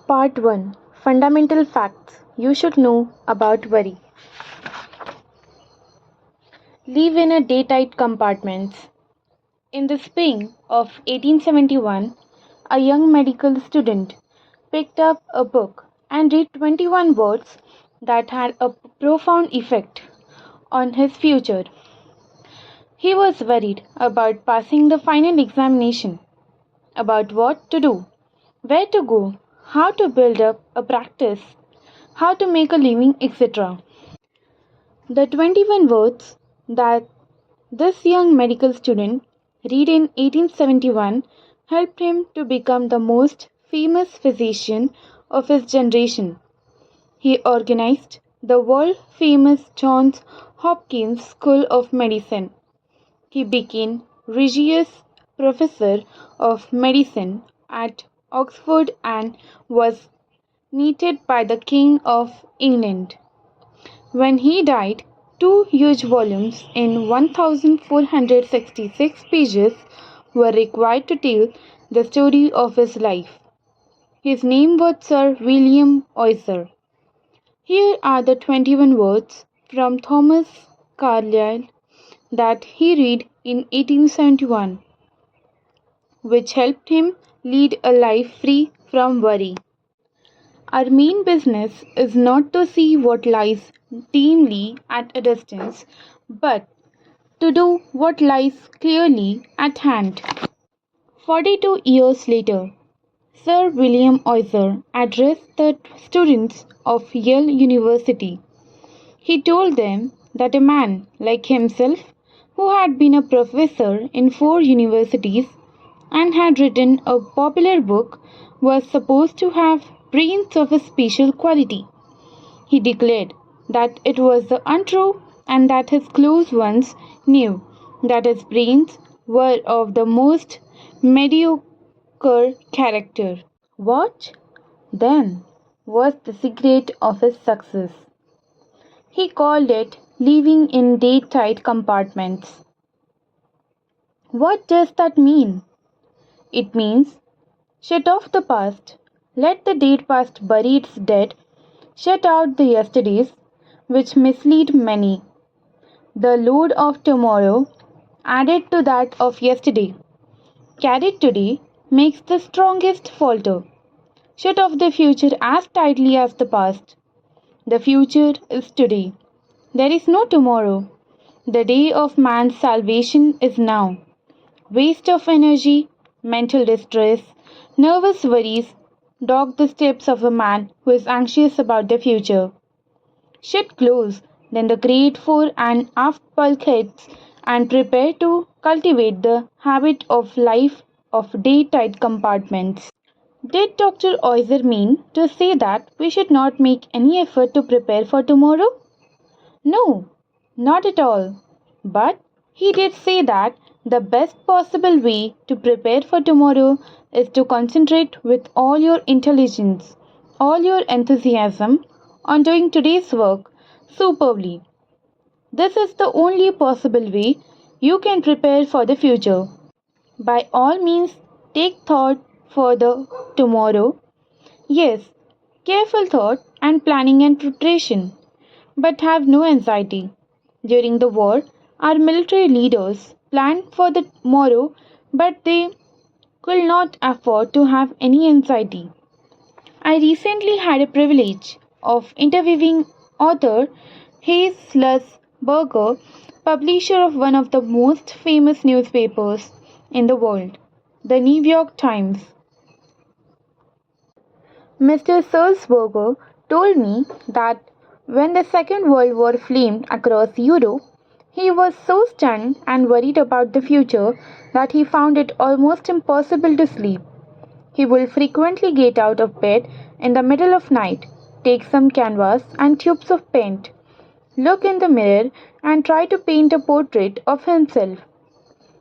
Part 1, Fundamental Facts You Should Know About Worry. Live in a day-tight compartments. In the spring of 1871, a young medical student picked up a book and read 21 words that had a profound effect on his future. He was worried about passing the final examination, about what to do, where to go, how to build up a practice, how to make a living, etc. The 21 words that this young medical student read in 1871 helped him to become the most famous physician of his generation. He organized the world famous Johns Hopkins School of Medicine. He became Regius Professor of Medicine at Oxford and was knighted by the King of England. When he died, two huge volumes in 1466 pages were required to tell the story of his life. His name was Sir William Oyster. Here are the 21 words from Thomas Carlyle that he read in 1871, which helped him lead a life free from worry. Our main business is not to see what lies dimly at a distance, but to do what lies clearly at hand. 42 years later, Sir William Oyster addressed the students of Yale University. He told them that a man like himself, who had been a professor in 4 universities and had written a popular book, was supposed to have brains of a special quality. He declared that it was untrue and that his close ones knew that his brains were of the most mediocre character. What, then, was the secret of his success? He called it living in day-tight compartments. What does that mean? It means shut off the past, let the dead past bury its dead, shut out the yesterdays which mislead many. The load of tomorrow added to that of yesterday, carried today, makes the strongest falter. Shut off the future as tightly as the past. The future is today. There is no tomorrow. The day of man's salvation is now. Waste of energy, mental distress, nervous worries dog the steps of a man who is anxious about the future. Shut close then the great fore and aft bulkheads and prepare to cultivate the habit of life of day-tight compartments. Did Dr. Oyster mean to say that we should not make any effort to prepare for tomorrow? No, not at all. But he did say that the best possible way to prepare for tomorrow is to concentrate with all your intelligence, all your enthusiasm on doing today's work superbly. This is the only possible way you can prepare for the future. By all means, take thought for the tomorrow. Yes, careful thought and planning and preparation. But have no anxiety. During the war, our military leaders planned for the tomorrow, but they could not afford to have any anxiety. I recently had a privilege of interviewing author Hayes Berger, publisher of one of the most famous newspapers in the world, the New York Times. Mr. Sulzberger told me that when the Second World War flamed across Europe, he was so stunned and worried about the future that he found it almost impossible to sleep. He would frequently get out of bed in the middle of night, take some canvas and tubes of paint, look in the mirror and try to paint a portrait of himself.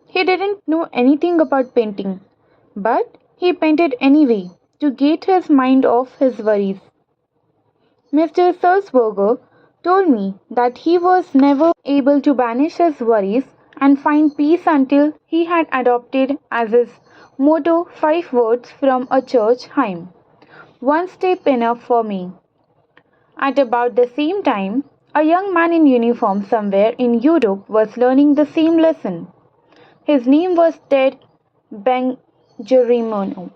He didn't know anything about painting, but he painted anyway to get his mind off his worries. Mr. Sulzberger told me that he was never able to banish his worries and find peace until he had adopted as his motto 5 words from a church hymn. one step enough for me. At about the same time, a young man in uniform somewhere in Europe was learning the same lesson. His name was Ted Benjarimino,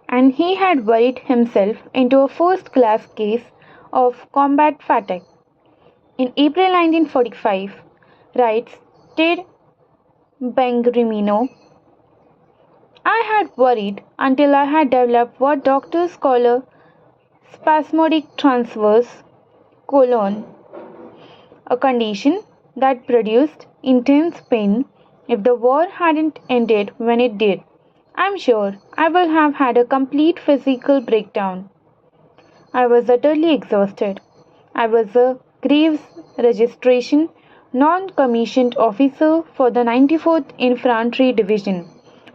and he had worried himself into a first class case of combat fatigue. In April 1945, writes Ted Benjarimino, I had worried until I had developed what doctors call a spasmodic transverse colon, a condition that produced intense pain if the war hadn't ended when it did. I'm sure I will have had a complete physical breakdown. I was utterly exhausted. I was a Graves Registration non-commissioned officer for the 94th Infantry Division.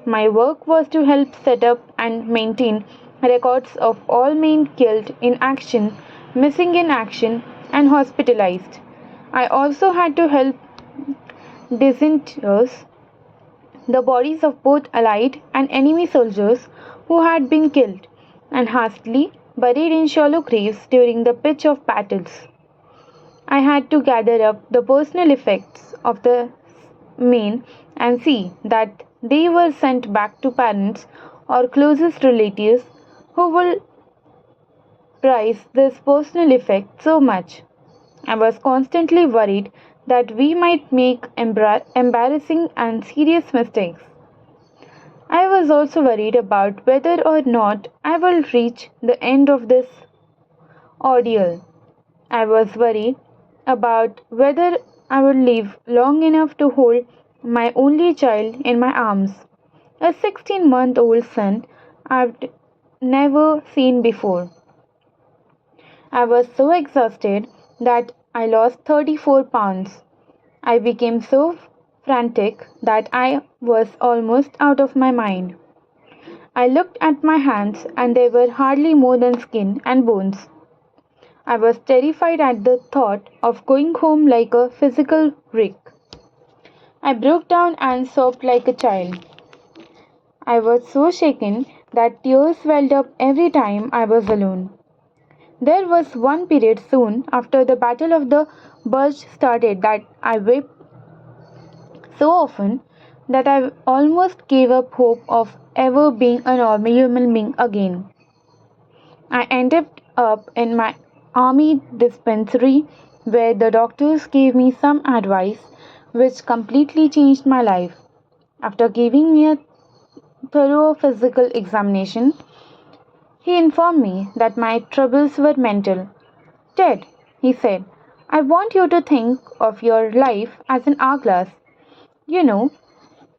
My work was to help set up and maintain records of all men killed in action, missing in action, and hospitalized. I also had to help disinter the bodies of both Allied and enemy soldiers who had been killed and hastily buried in shallow graves during the pitch of battles. I had to gather up the personal effects of the men and see that they were sent back to parents or closest relatives who will prize this personal effect so much. I was constantly worried that we might make embarrassing and serious mistakes. I was also worried about whether or not I will reach the end of this ordeal. I was worried about whether I would live long enough to hold my only child in my arms, a 16-month-old son I'd never seen before. I was so exhausted that I lost 34 pounds. I became so frantic that I was almost out of my mind. I looked at my hands and they were hardly more than skin and bones. I was terrified at the thought of going home like a physical wreck. I broke down and sobbed like a child. I was so shaken that tears welled up every time I was alone. There was one period soon after the Battle of the Bulge started that I wept so often that I almost gave up hope of ever being a normal human being again. I ended up in my army dispensary where the doctors gave me some advice which completely changed my life. After giving me a thorough physical examination, he informed me that my troubles were mental. Ted, he said, I want you to think of your life as an hourglass. You know,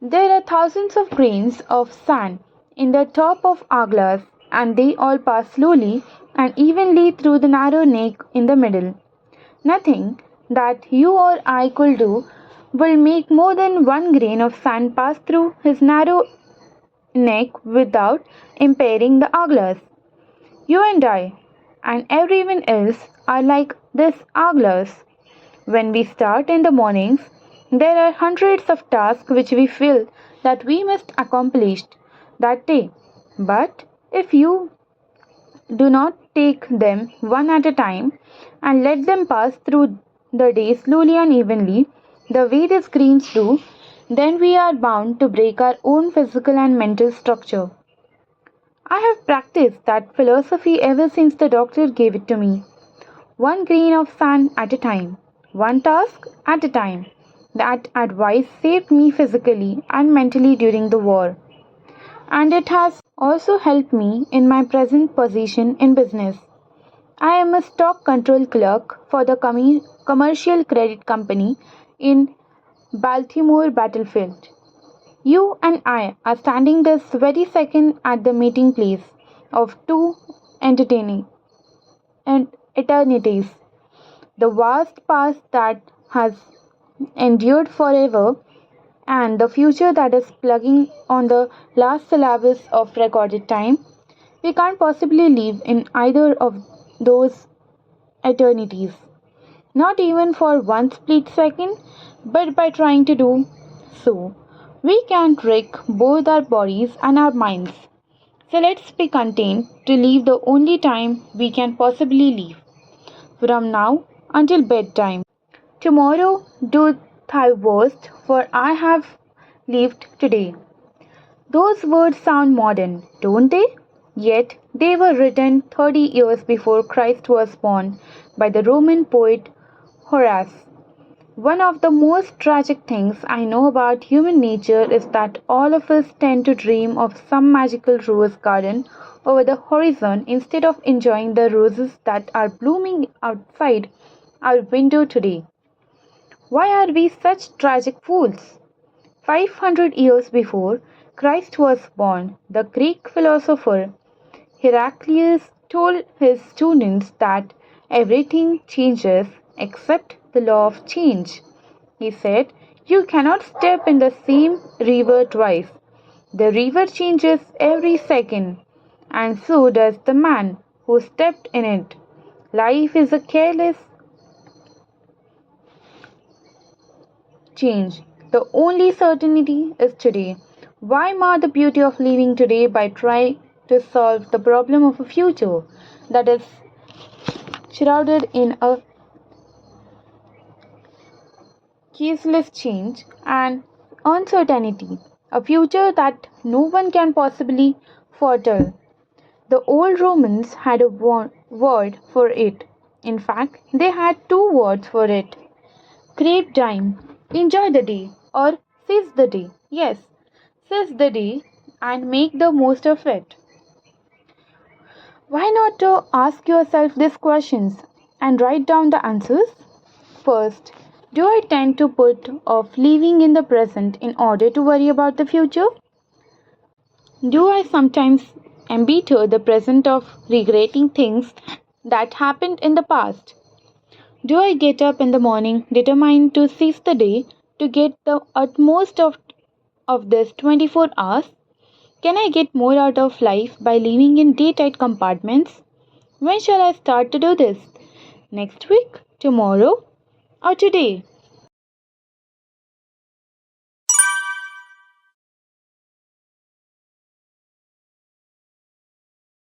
there are thousands of grains of sand in the top of hourglass and they all pass slowly and evenly through the narrow neck in the middle. Nothing that you or I could do will make more than one grain of sand pass through his narrow neck without impairing the hourglass. You and I and everyone else are like this hourglass. When we start in the mornings, there are hundreds of tasks which we feel that we must accomplish that day. But if you do not take them one at a time and let them pass through the day slowly and evenly, the way the screens do, then we are bound to break our own physical and mental structure. I have practiced that philosophy ever since the doctor gave it to me. One grain of sand at a time, one task at a time. That advice saved me physically and mentally during the war. And it has also helped me in my present position in business. I am a stock control clerk for the commercial credit company in Baltimore Battlefield. You and I are standing this very second at the meeting place of two entertaining and eternities. The vast past that has endured forever and the future that is plugging on the last syllables of recorded time. We can't possibly live in either of those eternities. Not even for one split second, but by trying to do so, we can wreck both our bodies and our minds. So let's be content to live the only time we can possibly live, from now until bedtime. Tomorrow do thy worst, for I have lived today. Those words sound modern, don't they? Yet they were written 30 years before Christ was born by the Roman poet Horace. One of the most tragic things I know about human nature is that all of us tend to dream of some magical rose garden over the horizon instead of enjoying the roses that are blooming outside our window today. Why are we such tragic fools? 500 years before Christ was born, the Greek philosopher Heraclius told his students that everything changes except the law of change. He said, "You cannot step in the same river twice. The river changes every second, and so does the man who stepped in it. Life is a careless change. The only certainty is today. Why mar the beauty of living today by trying to solve the problem of a future that is shrouded in a caseless change and uncertainty, a future that no one can possibly foretell? The old Romans had a word for it. In fact, they had two words for it: Crepe time, enjoy the day, or seize the day. Yes, seize the day and make the most of it. Why not to ask yourself these questions and write down the answers? First, do I tend to put off living in the present in order to worry about the future? Do I sometimes embitter the present of regretting things that happened in the past? Do I get up in the morning determined to seize the day to get the utmost of this 24 hours? Can I get more out of life by living in daytime compartments? When shall I start to do this? Next week? Tomorrow? Or today?